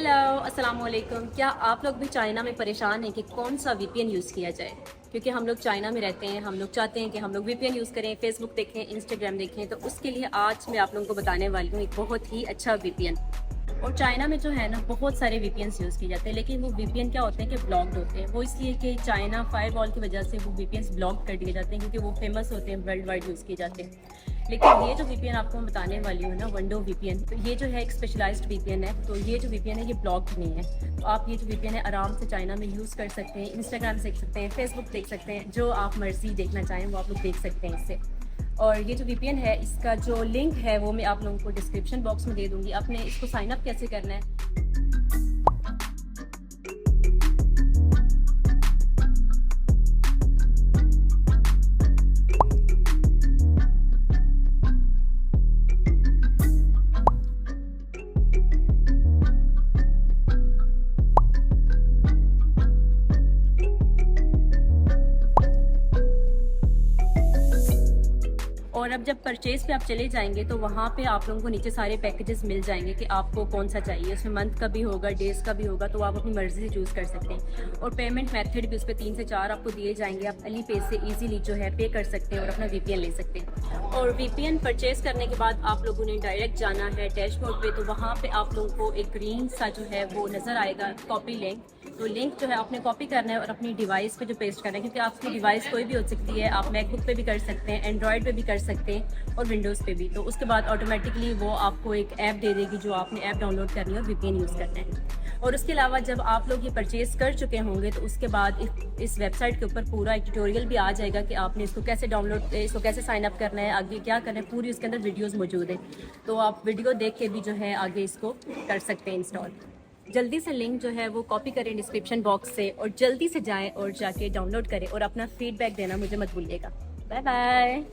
Hello, अस्सलाम वालेकुम। क्या आप लोग भी चाइना में परेशान हैं कि कौन सा वीपीएन यूज़ किया जाए? क्योंकि हम लोग चाइना में रहते हैं, हम लोग चाहते हैं कि हम लोग वीपीएन यूज़ करें, फेसबुक देखें, इंस्टाग्राम देखें। तो उसके लिए आज मैं आप लोगों को बताने वाली हूँ एक बहुत ही अच्छा वीपीएन। और चाइना में जो है ना, बहुत सारे वीपीएन्स यूज़ किए जाते हैं, लेकिन वो वीपीएन क्या होते हैं कि ब्लॉक्ड होते हैं। वो इसलिए कि चाइना फायरवॉल की वजह से वो वीपीएन्स ब्लॉक कर दिए जाते हैं, क्योंकि वो फेमस होते हैं, वर्ल्ड वाइड यूज़ किए जाते हैं। लेकिन ये जो वीपीएन आपको मैं बताने वाली हूँ ना, विंडो वीपीएन, तो ये जो है एक स्पेशलाइज्ड वीपीएन है। तो ये जो वीपीएन है ये ब्लॉक्ड नहीं है। तो आप ये जो वीपीएन है आराम से चाइना में यूज़ कर सकते हैं। इंस्टाग्राम देख सकते हैं, फेसबुक देख सकते हैं, जो आप मर्जी देखना चाहें वो आप लोग देख सकते हैं इससे। और ये जो वीपीएन है इसका जो लिंक है वो मैं आप लोगों को डिस्क्रिप्शन बॉक्स में दे दूँगी। आपने इसको साइन अप कैसे करना है। और अब जब परचेज़ पे आप चले जाएंगे तो वहाँ पे आप लोगों को नीचे सारे पैकेजेस मिल जाएंगे कि आपको कौन सा चाहिए। उसमें मंथ का भी होगा, डेज़ का भी होगा, तो आप अपनी मर्ज़ी से चूज़ कर सकते हैं। और पेमेंट मेथड भी उस पर 3 से 4 आपको दिए जाएंगे। आप अली पे से ईजीली जो है पे कर सकते हैं और अपना वीपीएन ले सकते हैं। और वीपीएन परचेज़ करने के बाद आप लोगों ने डायरेक्ट जाना है डैशबोर्ड पे। तो वहाँ पे आप लोगों को एक ग्रीन सा जो है वो नज़र आएगा, कॉपी लिंक। तो लिंक जो है आपने कॉपी करना है और अपनी डिवाइस पे जो पेस्ट करना है, क्योंकि आपकी डिवाइस कोई भी हो सकती है। आप मैकबुक पे भी कर सकते हैं, एंड्रॉयड पे भी कर सकते हैं और विंडोज़ पे भी। तो उसके बाद ऑटोमेटिकली वो आपको एक ऐप दे देगी जो आपने ऐप डाउनलोड करनी है और वीपीएन यूज़ करना है। और उसके अलावा जब आप लोग ये परचेज़ कर चुके होंगे तो उसके बाद इस वेबसाइट के ऊपर पूरा एक ट्यूटोरियल भी आ जाएगा कि आपने इसको कैसे डाउनलोड, इसको कैसे साइन अप करना है, आगे क्या करना है। पूरी उसके अंदर वीडियोज़ मौजूद है, तो आप वीडियो देख के भी जो है आगे इसको कर सकते हैं इंस्टॉल। जल्दी से लिंक जो है वो कॉपी करें डिस्क्रिप्शन बॉक्स से और जल्दी से जाएं और जाके डाउनलोड करें और अपना फीडबैक देना मुझे मत भूलिएगा। Bye bye.